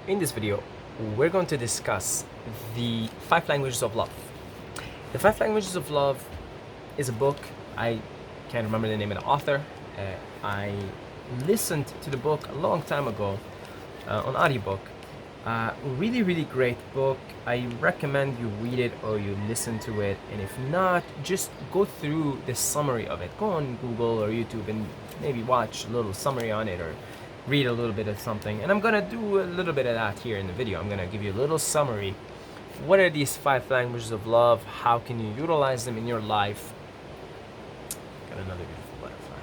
In this video, we're going to discuss the 5 languages of love. The 5 languages of love is a book. I can't remember the name of the author. I listened to the book a long time ago on audiobook. Really great book. I recommend you read it or you listen to it, and if not, just go through the summary of it. Go on Google or YouTube and maybe watch a little summary on it or read a little bit of something. And I'm gonna do a little bit of that here in the video. I'm gonna give you a little summary. What are these 5 languages of love? How can you utilize them in your life? Got another beautiful butterfly.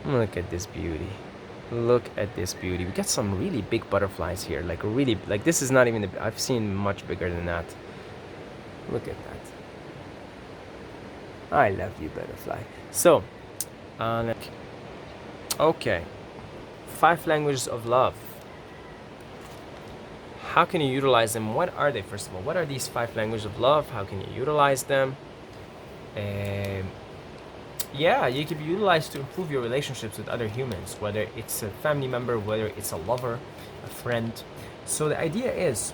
Wait. Look at this beauty. Look at this beauty. We got some really big butterflies here. Like this is not even I've seen much bigger than that. Look at that. I love you, butterfly. So, okay. 5 languages of love. How can you utilize them? What are they, first of all? What are these 5 languages of love? How can you utilize them? Yeah, you can be utilized to improve your relationships with other humans, whether it's a family member, whether it's a lover, a friend. So the idea is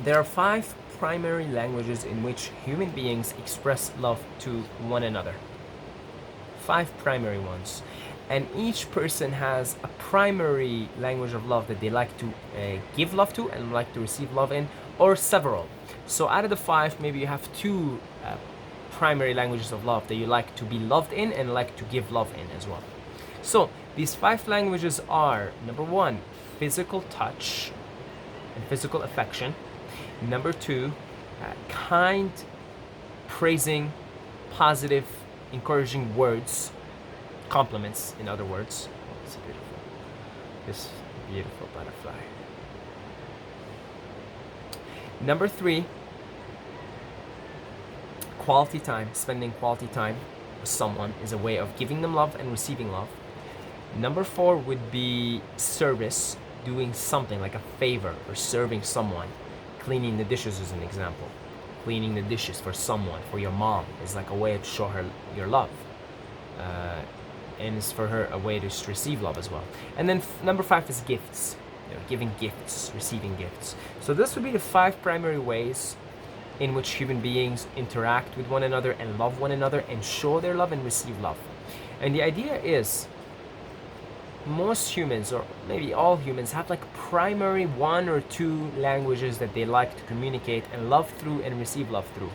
there are 5 primary languages in which human beings express love to one another. 5 primary ones. And each person has a primary language of love that they like to give love to and like to receive love in, or several. So out of the 5, maybe you have 2 primary languages of love that you like to be loved in and like to give love in as well. So these 5 languages are: number 1, physical touch and physical affection. Number 2, kind, praising, positive, encouraging words, compliments, in other words. Oh, it's beautiful. This beautiful butterfly. Number 3, quality time. Spending quality time with someone is a way of giving them love and receiving love. Number 4 would be service, doing something like a favor or serving someone. Cleaning the dishes is an example. Cleaning the dishes for someone, for your mom, is like a way to show her your love. And it's for her a way to receive love as well. And then number 5 is gifts. Giving gifts, receiving gifts. So this would be the 5 primary ways in which human beings interact with one another and love one another and show their love and receive love. And the idea is most humans, or maybe all humans, have like primary 1 or 2 languages that they like to communicate and love through and receive love through.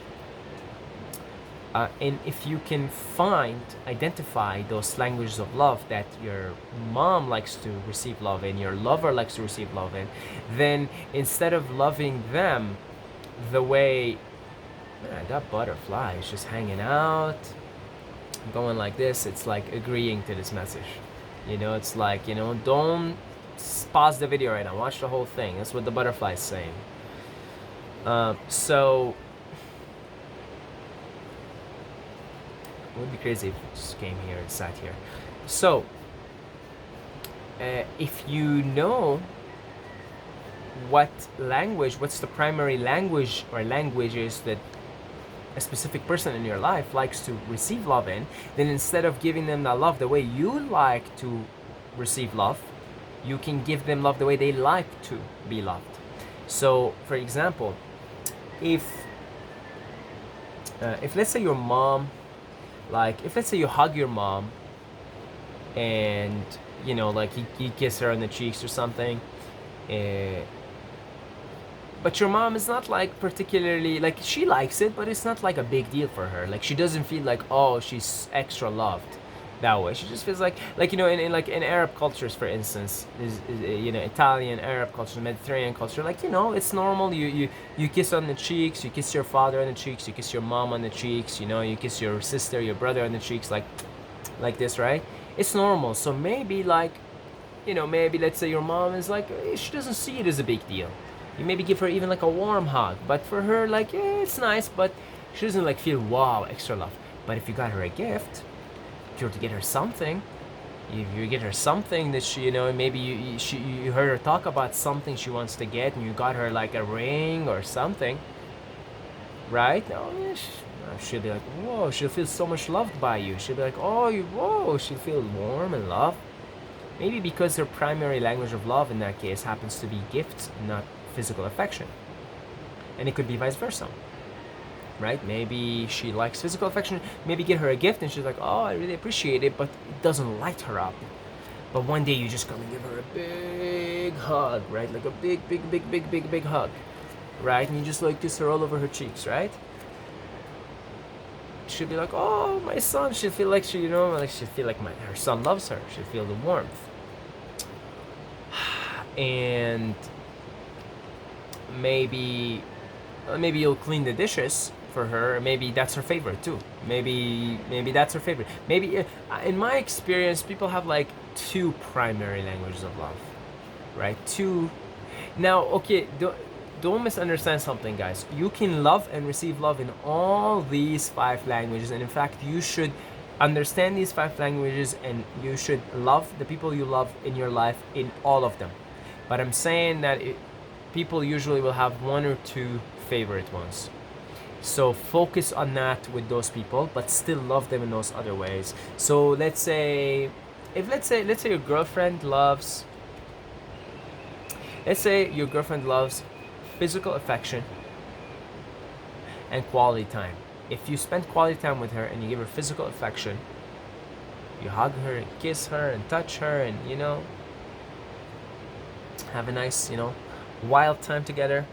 And if you can identify those languages of love that your mom likes to receive love in, your lover likes to receive love in, then instead of loving them the way, that butterfly is just hanging out, going like this, it's like agreeing to this message. It's like, don't pause the video right now, watch the whole thing. That's what the butterfly is saying. So it would be crazy if it just came here and sat here. So if you know what's the primary language or languages that a specific person in your life likes to receive love in, then instead of giving them that love the way you like to receive love, you can give them love the way they like to be loved. So for example, if let's say your mom, if let's say you hug your mom and like you kiss her on the cheeks or something, but your mom is not like particularly, like, she likes it, but it's not like a big deal for her. Like, she doesn't feel like, oh, she's extra loved that way. She just feels like in Arab cultures, for instance, is Italian, Arab culture, Mediterranean culture, it's normal. You kiss on the cheeks, you kiss your father on the cheeks, you kiss your mom on the cheeks, you kiss your sister, your brother on the cheeks, like this, right? It's normal. So maybe maybe let's say your mom is like, she doesn't see it as a big deal. You maybe give her even like a warm hug, but for her, it's nice, but she doesn't feel, wow, extra love. But if you got her a gift, if you were to get her something, you get her something that she, maybe you heard her talk about something she wants to get, and you got her like a ring or something, right? Oh, yeah, she'll be like, whoa, she'll feel so much loved by you. She'll be like, oh, whoa, she'll feel warm and loved. Maybe because her primary language of love in that case happens to be gifts, not physical affection. And it could be vice versa, right? Maybe she likes physical affection. Maybe get her a gift and she's like, oh, I really appreciate it, but it doesn't light her up. But one day you just come and give her a big hug, right? Like a big hug, right? And you just like kiss her all over her cheeks, right? She'll be like, oh, my son. She'll feel like she'll feel like her son loves her. She'll feel the warmth. And maybe you'll clean the dishes for her. Maybe that's her favorite too. Maybe that's her favorite. Maybe in my experience, people have like two primary languages of love, right? Two. Now, okay, don't misunderstand something, guys. You can love and receive love in all these 5 languages, and in fact, you should understand these 5 languages, and you should love the people you love in your life in all of them. But I'm saying that people usually will have 1 or 2 favorite ones. So focus on that with those people, but still love them in those other ways. So let's say your girlfriend loves physical affection and quality time. If you spend quality time with her and you give her physical affection, you hug her and kiss her and touch her and have a nice wild time together,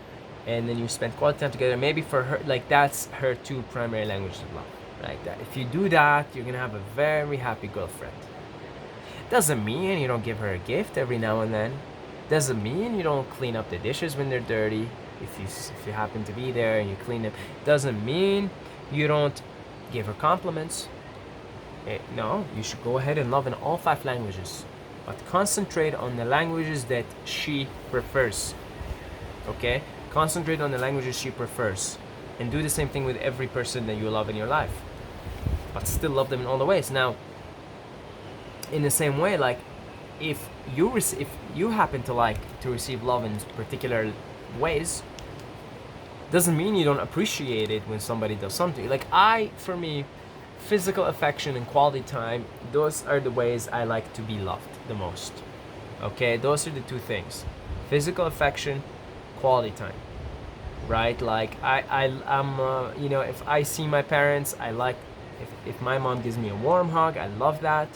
and then you spend quality time together, maybe for her, like that's her 2 primary languages of love, right? That if you do that, you're gonna have a very happy girlfriend. Doesn't mean you don't give her a gift every now and then. Doesn't mean you don't clean up the dishes when they're dirty. If you happen to be there and you clean them, doesn't mean you don't give her compliments. No, you should go ahead and love in all 5 languages, but concentrate on the languages that she prefers. Okay? Concentrate on the languages she prefers, and do the same thing with every person that you love in your life, but still love them in all the ways. Now, in the same way, like if you happen to like to receive love in particular ways, doesn't mean you don't appreciate it when somebody does something. Like for me, physical affection and quality time, those are the ways I like to be loved the most. Okay, those are the 2 things: physical affection, quality time, right? Like I'm if I see my parents, I like if my mom gives me a warm hug, I love that.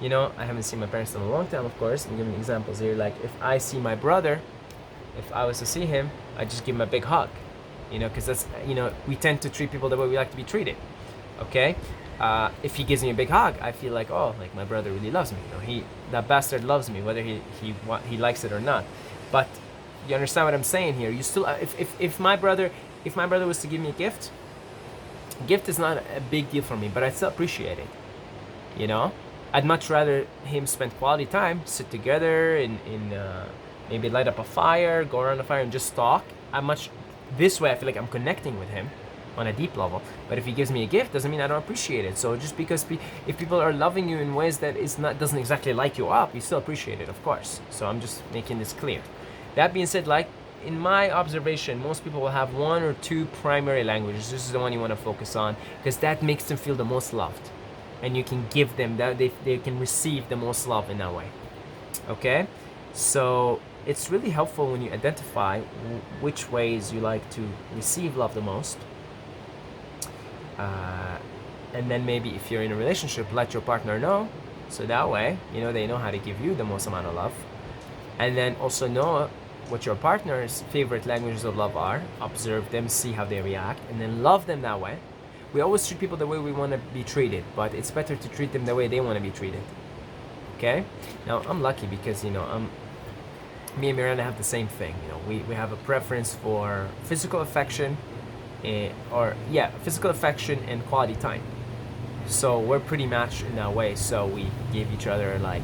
I haven't seen my parents in a long time, of course. I'm giving examples here. Like if I see my brother, if I was to see him, I just give him a big hug, because that's, we tend to treat people the way we like to be treated. Okay? If he gives me a big hug, I feel like, oh, like my brother really loves me. That bastard loves me, whether he likes it or not. But you understand what I'm saying here? You still, if my brother was to give me a gift is not a big deal for me, but I still appreciate it. I'd much rather him spend quality time, sit together and maybe light up a fire, go around the fire and just talk. This way I feel like I'm connecting with him on a deep level. But if he gives me a gift, doesn't mean I don't appreciate it. So just because if people are loving you in ways that doesn't exactly light you up, you still appreciate it, of course. So I'm just making this clear. That being said, like in my observation, most people will have 1 or 2 primary languages. This is the one you want to focus on, because that makes them feel the most loved. And you can give them that, they can receive the most love in that way. Okay? So it's really helpful when you identify which ways you like to receive love the most. And then maybe if you're in a relationship, let your partner know. So that way, they know how to give you the most amount of love. And then also know what your partner's favorite languages of love are. Observe them, see how they react, and then love them that way. We always treat people the way we want to be treated, but it's better to treat them the way they want to be treated. Okay? Now, I'm lucky because, me and Miranda have the same thing. We have a preference for physical affection, physical affection and quality time. So we're pretty matched in that way. So we give each other like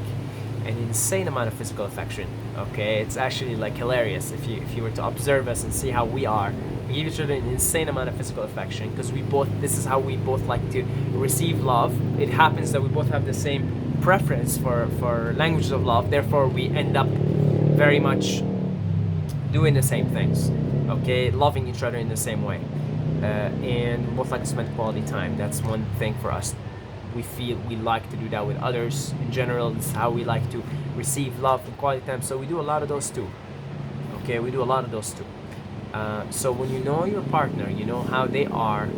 an insane amount of physical affection. Okay? It's actually like hilarious if you were to observe us and see how we are. We give each other an insane amount of physical affection because this is how we both like to receive love. It happens that we both have the same preference for languages of love. Therefore, we end up very much doing the same things. Okay, loving each other in the same way. and we both like to spend quality time. That's one thing for us. We feel we like to do that with others. In general, it's how we like to receive love and quality time. So we do a lot of those too. Okay, we do a lot of those too. So when you know your partner, you know how they are,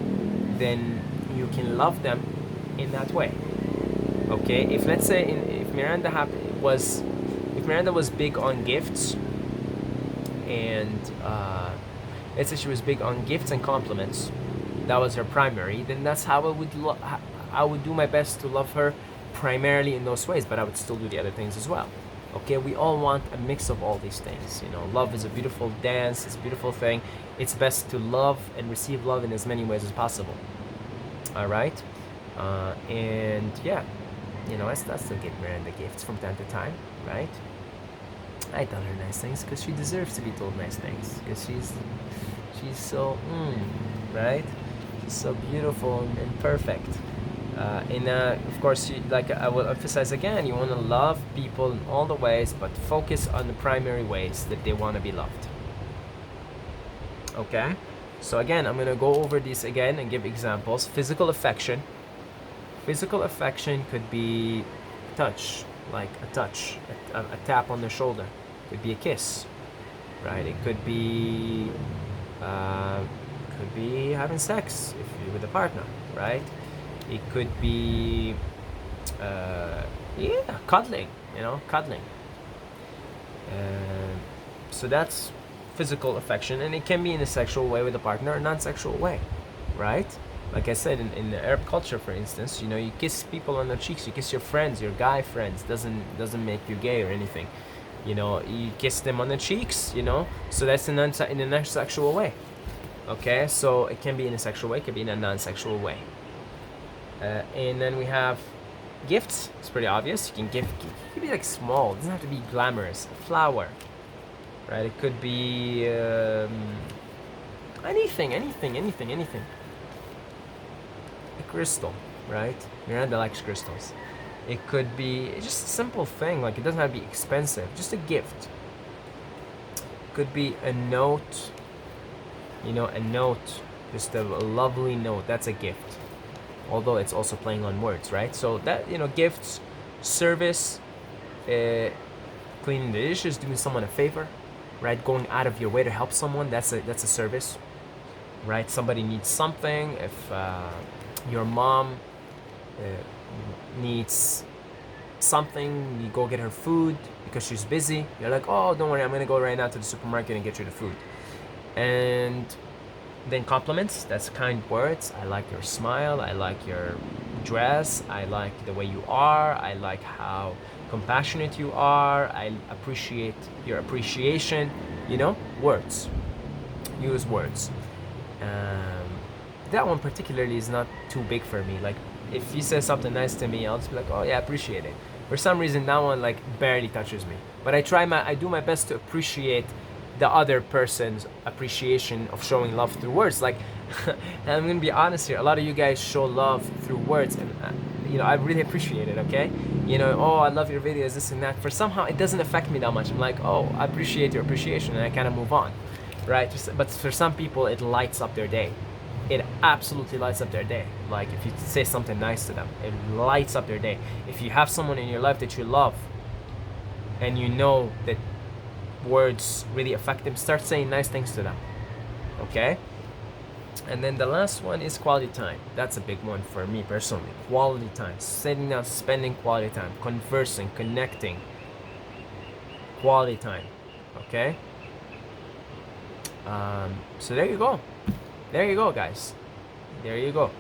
then you can love them in that way. Okay, if let's say if Miranda was big on gifts, and let's say she was big on gifts and compliments, that was her primary, then that's how I would do my best to love her primarily in those ways, but I would still do the other things as well. Okay, we all want a mix of all these things. You know, love is a beautiful dance, it's a beautiful thing. It's best to love and receive love in as many ways as possible. All right, and yeah, you know, I still give Miranda gifts from time to time, right? I tell her nice things because she deserves to be told nice things, because she's so right. She's so beautiful and perfect. And of course, like I will emphasize again, you want to love people in all the ways, but focus on the primary ways that they want to be loved. Okay? So again, I'm going to go over these again and give examples. Physical affection. Physical affection could be touch, like a touch, a tap on the shoulder. It could be a kiss, right? It could be having sex if you're with a partner, right? It could be, cuddling, cuddling. So that's physical affection, and it can be in a sexual way with a partner or non-sexual way, right? Like I said, in the Arab culture, for instance, you know, you kiss people on the cheeks, you kiss your friends, your guy friends, doesn't make you gay or anything. You know, you kiss them on the cheeks, you know, so that's in a non-sexual way. Okay, so it can be in a sexual way, it can be in a non-sexual way. And then we have gifts. It's pretty obvious. You can give. It could be like small. It doesn't have to be glamorous. A flower, right? It could be anything. A crystal, right? Miranda likes crystals. It could be just a simple thing. Like, it doesn't have to be expensive. Just a gift. Could be a note. You know, a note. Just a lovely note. That's a gift. Although it's also playing on words, right? So that, you know, gifts, service, cleaning the dishes, doing someone a favor, right? Going out of your way to help someone, that's a service, right? Somebody needs something. If your mom needs something, you go get her food because she's busy. You're like, oh, don't worry, I'm gonna go right now to the supermarket and get you the food. And then compliments, that's kind words. I like your smile, I like your dress, I like the way you are, I like how compassionate you are, I appreciate your appreciation, you know, words. Use words. That one particularly is not too big for me. Like, if you say something nice to me, I'll just be like, oh yeah, I appreciate it. For some reason, that one like barely touches me. But I do my best to appreciate the other person's appreciation of showing love through words. Like, and I'm gonna be honest here, a lot of you guys show love through words, and you know, I really appreciate it. Okay, you know, oh, I love your videos, this and that. For somehow it doesn't affect me that much. I'm like, oh, I appreciate your appreciation, and I kind of move on, right? But for some people, it lights up their day. It absolutely lights up their day. Like, if you say something nice to them, it lights up their day. If you have someone in your life that you love, and you know that words really affect them, start saying nice things to them. Okay? And then the last one is quality time. That's a big one for me personally. Quality time. Sitting down, spending quality time, conversing, connecting. Quality time. Okay? So there you go. There you go, guys. There you go.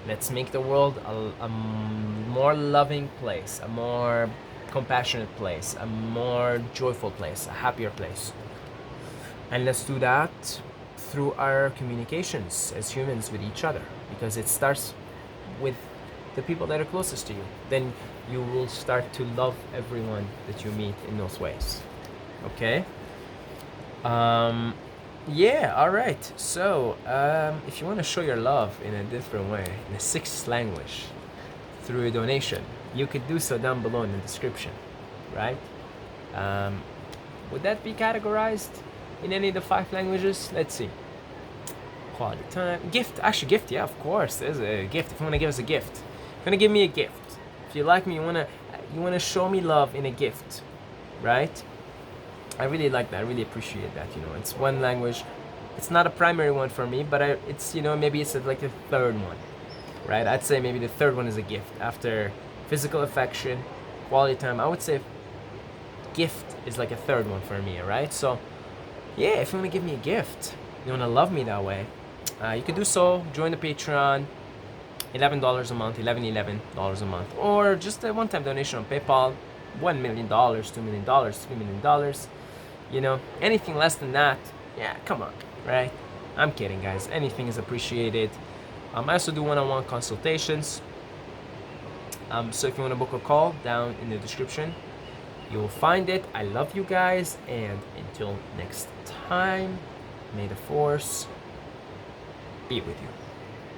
Let's make the world a more loving place, a more compassionate place, a more joyful place, a happier place. And let's do that through our communications as humans with each other, because it starts with the people that are closest to you. Then you will start to love everyone that you meet in those ways. Okay? Yeah, alright. So, if you want to show your love in a different way, in a sixth language, through a donation, you could do so down below in the description, right? Would that be categorized in any of the 5 languages? Let's see. quality time, gift. Actually, gift. Yeah, of course. There's a gift. If you wanna give us a gift, if you wanna give me a gift, if you like me, you wanna show me love in a gift, right? I really like that. I really appreciate that. You know, it's one language. It's not a primary one for me, but it's maybe it's like a third one, right? I'd say maybe the third one is a gift after physical affection, quality time. I would say gift is like a third one for me, right? So yeah, if you want to give me a gift, you want to love me that way, you can do so. Join the Patreon. $11 a month, $11 a month, or just a one-time donation on PayPal. $1 million, $2 million, $3 million. Anything less than that, yeah, come on, right? I'm kidding, guys. Anything is appreciated. I also do one-on-one consultations. So if you want to book a call, down in the description, you will find it. I love you guys, and until next time, may the force be with you.